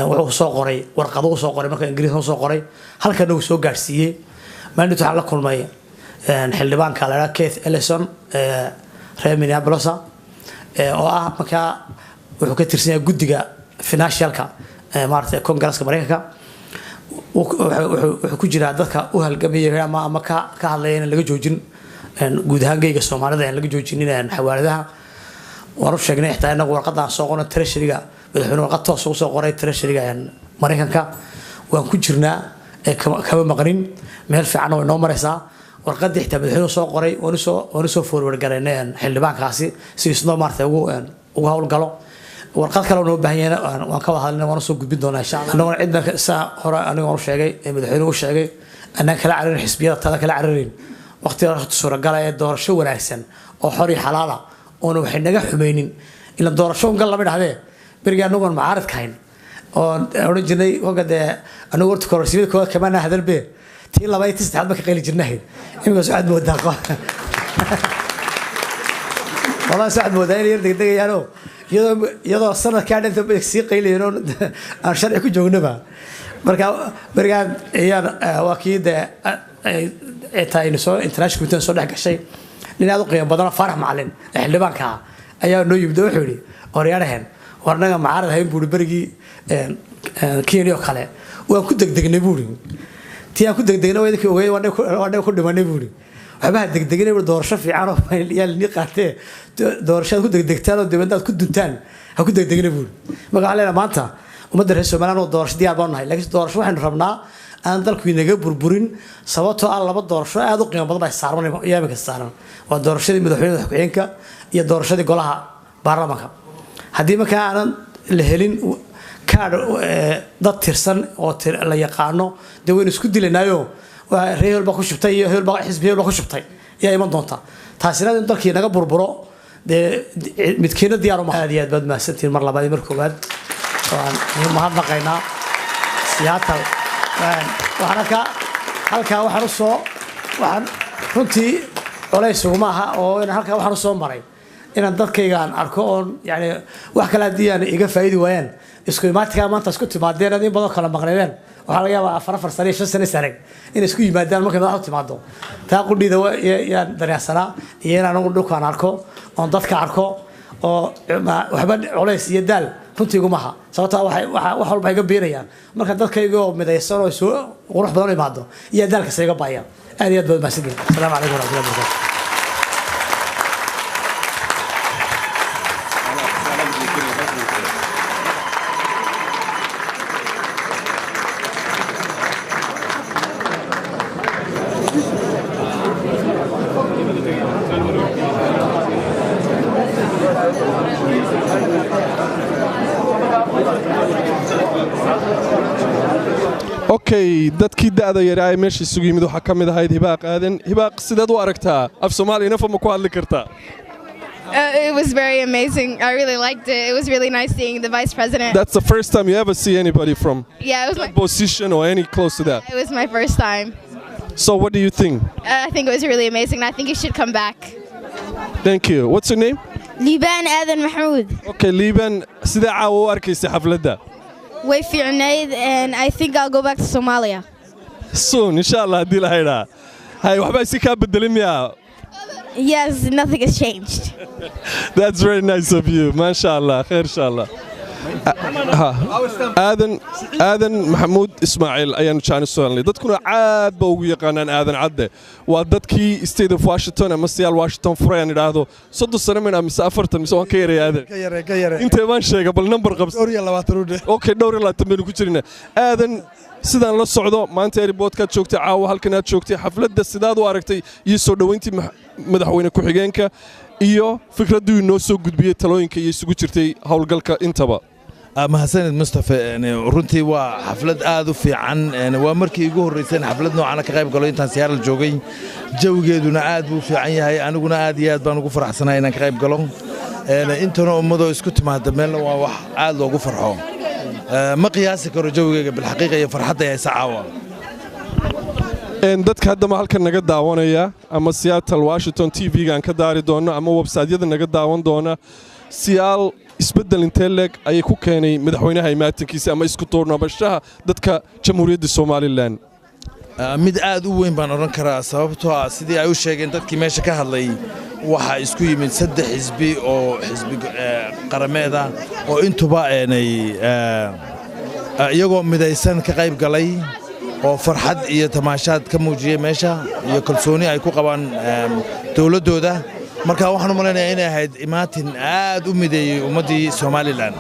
wuxuu soo qoray warqado soo qoray marka Ingiriis soo qoray halkan uu soo gaarsiiyay maalinta waxa la kulmay xildhibaanka la Keith Ellison reer Minneapolis oo ah marka wuxuu ka tirsan yahay guddiga financialka maartay Congress-ka Mareykanka wuxuu ku jiraa dadka u halgamaya ama ka hadlaya in laga joojin guud ahaan geyga Soomaalida in laga joojinin xawaaladaha waanu sheegnay xitaa inagu warqadan soo qoran treasury-ga madaxweynuhu warqad toos ugu soo qoray treasury-ga Mareykanka waan ku jirnaa kama maqnin meel fiican oo inoo maraysaa warqadii xitaa madaxweynuhu soo qoray waanu soo forward gareynay xildhibaankaasi si isnoo maartay ugu hawlgalo warqad kale oo baahan yahay waan ka wada hadalnay waan soo gudbin doonaa insha Allah anagoo cidna saa hore anigu sheegay madaxweynuhu sheegay anaan kala cararin xisbiyada tada kala cararin waqtiga suuragal ah doorasho wanaagsan oo xor iyo xalaal ah oo waxay naga xumaynin ila doorasho gal lama dhahdee bariga anagu macaarid kayn oo oran jirnay waqada anagu warta kororsiimada kooda kama hadalbe tii labaad tii saddexaad ka qeyli jirnay imika soo aad moodaa والله سعد مودين يردق دقيانو يدو السنة كان انت سي قيلين aan sharci ku joognaba marka ayaan wakiid taayno soo international committee soo dhaxgashay ninaad u qiimo badan farax macalin xildhibaanka ayaa noo yimid wuxuu yiri oryaanahan warnaga macaarad hayn buuri barigi Kenya kale waan ku degdegnay buuri tii aan ku degdegnay way dadkii waan ku dhimanay buuri waxba degdegnay doorasho fiican oo yaalni qaatay doorashada ku degdegtaan oo dibadda ku duntaan ha ku degdegnay buuri magaaleena maanta ummadda reer Soomaaliya oo doorasho diyaar baan nahay laakiin doorasho waxaan rabnaa aan dalku inaga burburin sababtoo ah laba doorasho aad u qiimo badan ay saaran yaamka saaran waa doorashadii madaxweynaha ku-xigeenka iyo doorashadii golaha baarlamaanka haddii marka aanan la helin kaad dad tirsan oo la yaqaano dee waynu isku dilanaayo reer baa ku shubtay iyo reer baa xisbiyo baa ku shubtay yaa iman doonta taasina in dalkii naga burburo midkeena diyaar uma aad iyo aad baad mahadsantiin mar labaad mar koowaad waan mahadnaqaynaa Seattle waxaan halkaa waxaan runtii culays ugu maaha oo in halkaa waxaan soo maray inaan dadkaygaan arko oon yani wax kale haddii aan iga faa'iidi waayaan isku imaadka maanta isku timaadeen in badan kala maqnaydeen waxaa laga yaabaa 4 sano 5 sano sarag in isku yimaadaan markay madaxdu timaado taa qudhida yaan dareensanaa iyo inaan ugu dhukaan arko oon dadka arko oo waxba culays iyo daal runtii ugu maaha sababtoo wax walba iga biirayaan marka dadkayga oo midaysan oo soo qurux badan imaado iyo daalka sayga baayaan aad iyo aad baad mahadsantihiin assalaamu calaykum warahmatullahi wabarakatuh dadkii da'da yaraa ee meesha isugu yimid waxa kamid ahayd Hibaaq Aadan Hibaaq sidaad u aragtaa af Soomaaliya nafama ku hadli kartaa It was very amazing. I really liked it. It was really nice seeing the vice president. That's the first time you ever see anybody from it was that position or any close to that. It was my first time. So what do you think? I think it was really amazing. I think you should come back. Thank you. What's your name? Liban Adan Mahmoud. Okay, Liban, sida caawa u arkaysa xafladda? Way fiicnayd and I think I'll go back to Somalia. Soon, inshallah, hadii la hayraa. Hay waxba si ka bedelin miyaa? Yes, nothing has changed. That's very nice of you. MashaAllah. Khair inshallah. aadan maxamuud ismaaciil ayaanu jeclaan soomaaliya dadkuna aad ba ugu yaqaanaan aadan cadde waa dadkii state of Washington ama Seattle Washington furayaan idhaahdo 30 sano min mise 40 mise waan ka yaray aadan ka yaray intee baan sheegay bal number qabs 22 okay 22 baynu ku jirnaa aadan sidaan la socdo maanta airportka joogtay caawa halkan aad joogtay xafladda sidaad u aragtay iyo soo dhaweyntii madaxweyne ku-xigeenka iyo fikraddu inoo soo gudbiyay talooyinka iyo isugu jirtay howlgalka intaba mahadsanid Mustafa runtii waa xaflad aad u fiican waa markii ugu horeysay xaflad noocan ka qayb galo intaan Seattle joogay jawigeeduna aad buu fiican yahay aniguna aad iyo aad baan ugu faraxsanahay inaan ka qayb galo intana ummado isku timaada meel waa wax aad loogu farxo ma qiyaasi karo jawigeega bil xaqiiqo iyo farxadda ay saacawa dadka hadda halkan naga daawanaya ama Seattle Washington TV-gaan ka daari doono ama website-yada naga daawan doona Seattle isbedel intee leeg ayay ku keenay madaxweynaha imaatinkiisa ama isku toornabashaha dadka jamhuuriyadda Soomaaliland mid aad u weyn baan oran karaa sababtoo ah sidii ay u sheegeen dadkii meesha ka hadlay waxa isku yimid 3 xisbi oo xisbi qarameeda oo intuba iyagoo midaysan ka qayb galay oo farxad iyo tamaashaad ka muujiyey meesha iyo kalsooni ay ku qabaan dowladdooda marka waxaan u malaynayaa inay ahayd imaatin aad u mideeyey ummaddii somalilan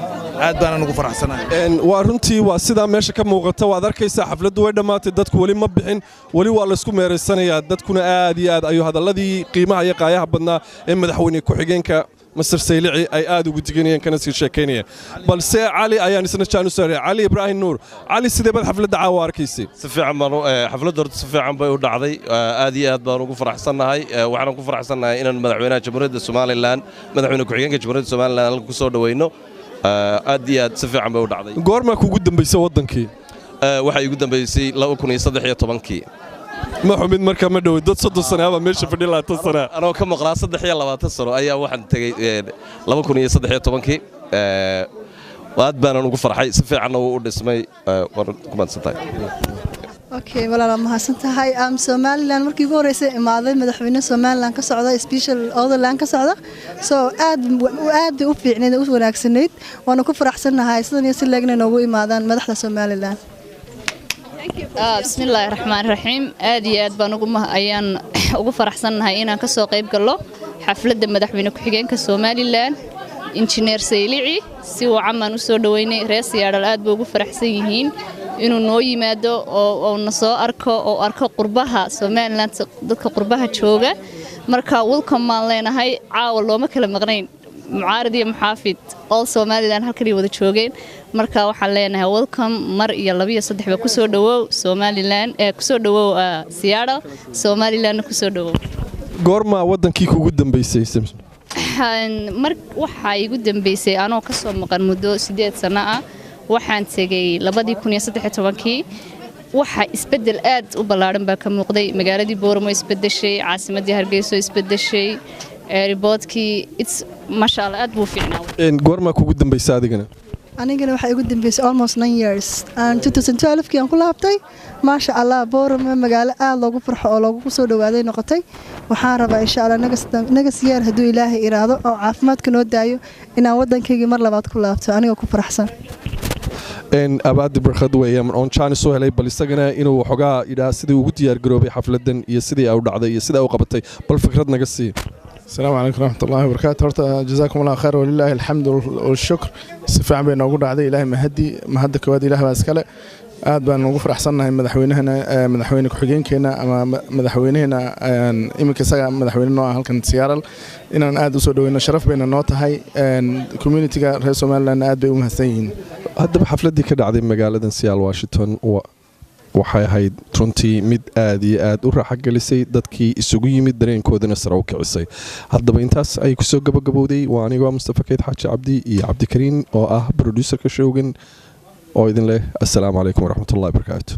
aad baan ugu faraxsanahay waa runtii waa sidaa meesha ka muuqata waad arkaysaa xafladdu way dhammaatay dadku weli ma bixin weli waa laysku meeraysanayaa dadkuna aad iyo aad ayuu hadalladii qiimaha iyo qaayaha badnaa ee madaxweyne ku-xigeenka Mr. Saylici ay aad ugu diganayeen kana sii sheekeynayeen balse cali ayaan isna jaan u saaray cali ibraahim nuur cali sidee bad xafladda caawa arkaysay si fiican baan xafladda si fiican bay u dhacday aad iyo aad baan ugu faraxsanahay waxaan ku faraxsanahay inaan madaxweynaha jamhuuriyadda Soomaaliland madaxweyne ku-xigeenka jamhuuriyadda Soomaaliland ku soo dhaweyno aad iyo aad si fiican bay u dhacday goorma kugu dambeysay wadankii waxa igu dambeysay 2013 ma xumid marka ma dhaw dad 30 sano ama meesha fadhi 20 sano anoo ka maqlaa 23 sano ayaa waxaan tagay 2013 aad baan ugu farxay si fiican oo u dhismay kumaadsantahay okay walaal mahadsantahay Somaliland markii ugu horeysay imaaday madaxweynaha Somaliland ka socda special Otherland ka socda so aad u fiicneed u wanaagsaneed waana ku faraxsanahay sidan iyo si leegna noogu imaadaan madaxda Somaliland بسم الله الرحمن الرحيم آدي آد بانوجو أيان ugu faraxsanahay inaan ka soo qayb galo xafladda madaxweyne ku-xigeenka Somaliland injineer Saylici si uu caman u soo dhaweynay reer Seattle aad buu ugu faraxsan yihiin inuu noo yimaado oo na soo arko oo arko qurbaha Somaliland dadka qurbaha jooga marka welcome maan leenahay caawa looma kala maqnayn mucaarad iyo muxaafid all Somaliland halkii wada joogeen marka waxaan leenahay welcome mar iyo 2 iyo 3 ba ku soo dhawow Somaliland ku soo dhawow Seattle Somaliland ku soo dhawow goorma wadankii kugu dambeysay mar waxa igu dambeysay anoo ka soo maqan muddo 8 sano ah waxaan tagay 2013 waxa isbedel aad u ballaaran baa ka muuqday magaaladii Booramo isbedeshay caasimadii Hargeysa isbedeshay airportkii it's masha Allah aad buu fiicnaa goorma kugu dambeysay adigana anigana waxa igu dambeysay almost 9 years and 2012 kii aan ku laabtay masha Allah Booramo magaalo aad loogu farxo oo loogu soo dhawaaday noqotay waxaan rabaa insha Allah naga siyaar haduu Ilaahay iraado oo caafimaadka noo daayo inaan wadankayga mar labaad ku laabto aniga ku faraxsan abaadi barkhad weeyaan on chance soo helay bal isagana inuu xogaa idhaa sidii ugu diyaar garoobay xafladan iyo sidii ay u dhacday iyo sidii ay u qabatay bal fikrad naga sii السلام عليكم ورحمة الله وبركاته هرتا جزاكم الله خير ولله الحمد والشكر سفاع بين ugu dhacday ilaahay mahad kowaad ilaahay baa iskale aad baan ugu faraxsanahay madaxweyne ku-xigeenkeena ama madaxweynaheena iminka isaga madaxweyne noo ah halkan Seattle inaan aad u soo dhaweyno sharaf bayna noo tahay community-ga reer Somaliland aad bay u mahadsan yihiin haddaba xafladii ka dhacday magaaladan Seattle Washington waxay ahayd runtii mid aad iyo aad u raaxo gelisay dadkii isugu yimid dareenkoodana sare u kicisay haddaba intaas ay ku soo gabagabowday waa anigoo Mustafa Kayd Xaaji Cabdi iyo Cabdi Kariin oo ah producer-ka showgan oo idin leh assalaamu calaykum waraxmatullaahi wabarakaatuh